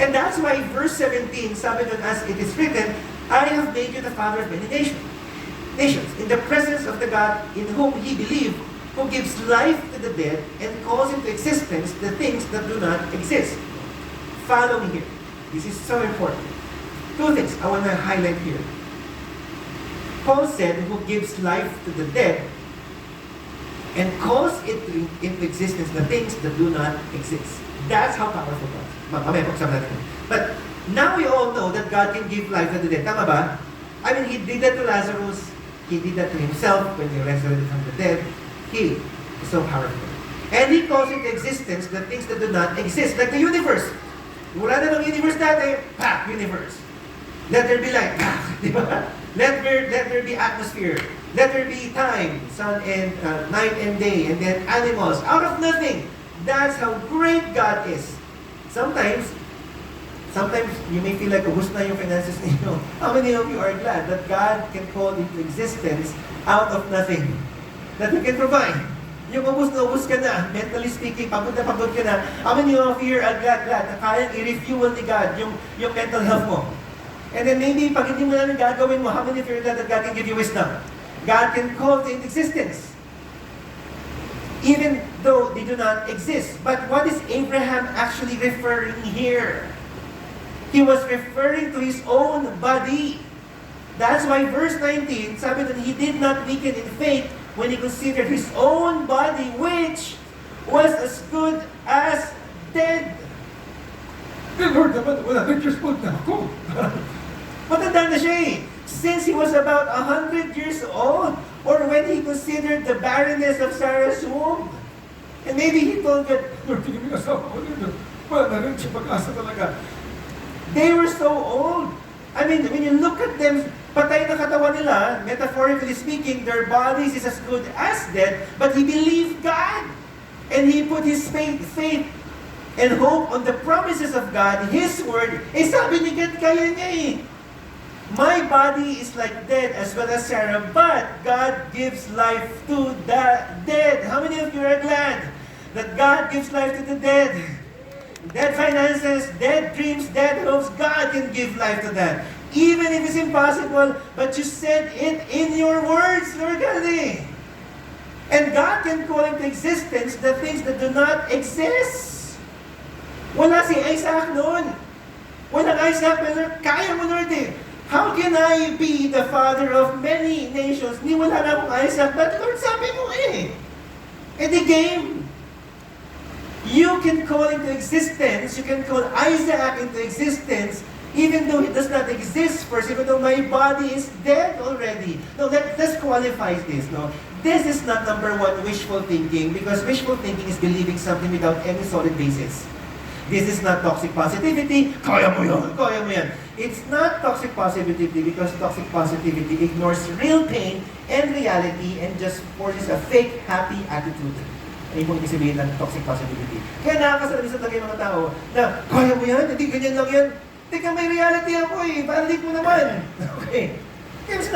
And that's why verse 17, sabi doon, as it is written, I have made you the father of many nations, in the presence of the God in whom he believed, who gives life to the dead and calls into existence the things that do not exist. Follow me here. This is so important. Two things I want to highlight here. Paul said, who gives life to the dead and calls into existence the things that do not exist. That's how powerful God is. Mamaya pag-usapan natin. But now we all know that God can give life to the dead. Tama ba? I mean, He did that to Lazarus. He did that to Himself when He resurrected from the dead. He is so powerful. And He calls into existence the things that do not exist. Like the universe. Wala na ng universe dati, universe. Let there be light. Let there be atmosphere. Let there be time, sun and night and day, and then animals. Out of nothing. That's how great God is. Sometimes you may feel like ubus na yung finances ninyo. How many of you are glad that God can call into existence out of nothing? That He can provide. Yung ubus ka na, mentally speaking, pagod ka na. How many of you are glad na kayang i-refuel ni God yung mental health mo? And then maybe, pag hindi mo namin gagawin mo, how many of you are glad that God can give you wisdom? God can call into existence. Even though they do not exist. But what is Abraham actually referring here? He was referring to his own body. That's why verse 19, sabi that he did not weaken in faith when he considered his own body, which was as good as dead. The Lord naman, 100 years old na ako. Matanda na siya eh. Since he was about 100 years old, or when he considered the barrenness of Sarah's womb. And maybe he told God, Lord, hindi mo asawa ko nito. Wala na rin siya pag-asa talaga. they were so old. I mean, when you look at them, patay na katawan nila, metaphorically speaking, their bodies is as good as dead, but he believed God. And he put his faith and hope on the promises of God, His Word. Eh, sabi ni God, kaya niya eh. My body is like dead as well as Sarah, but God gives life to the dead. How many of you are glad that God gives life to the dead? Dead finances, dead dreams, dead hopes, God can give life to that. Even if it's impossible, but you said it in your words, Lord God. And God can call into existence the things that do not exist. Wala si Isaac noon. Walang Isaac, pero kaya mo, Lord eh. How can I be the father of many nations? Ni wala na akong Isaac, but Lord, sabi mo eh. And the game. You can call into existence, you can call Isaac into existence, even though he does not exist first, even though my body is dead already. No, let's qualify this, no? This is not number one, wishful thinking, because wishful thinking is believing something without any solid basis. This is not toxic positivity. Kaya mo yan. It's not toxic positivity because toxic positivity ignores real pain and reality and just forces a fake, happy attitude. Ay kung ibig sabihin ng toxic positivity. Kaya nakakasalabis talaga yung mga tao na, kaya mo yan, hindi ganyan lang yan. Teka, may reality ako eh, balik mo naman. Okay. Kaya mas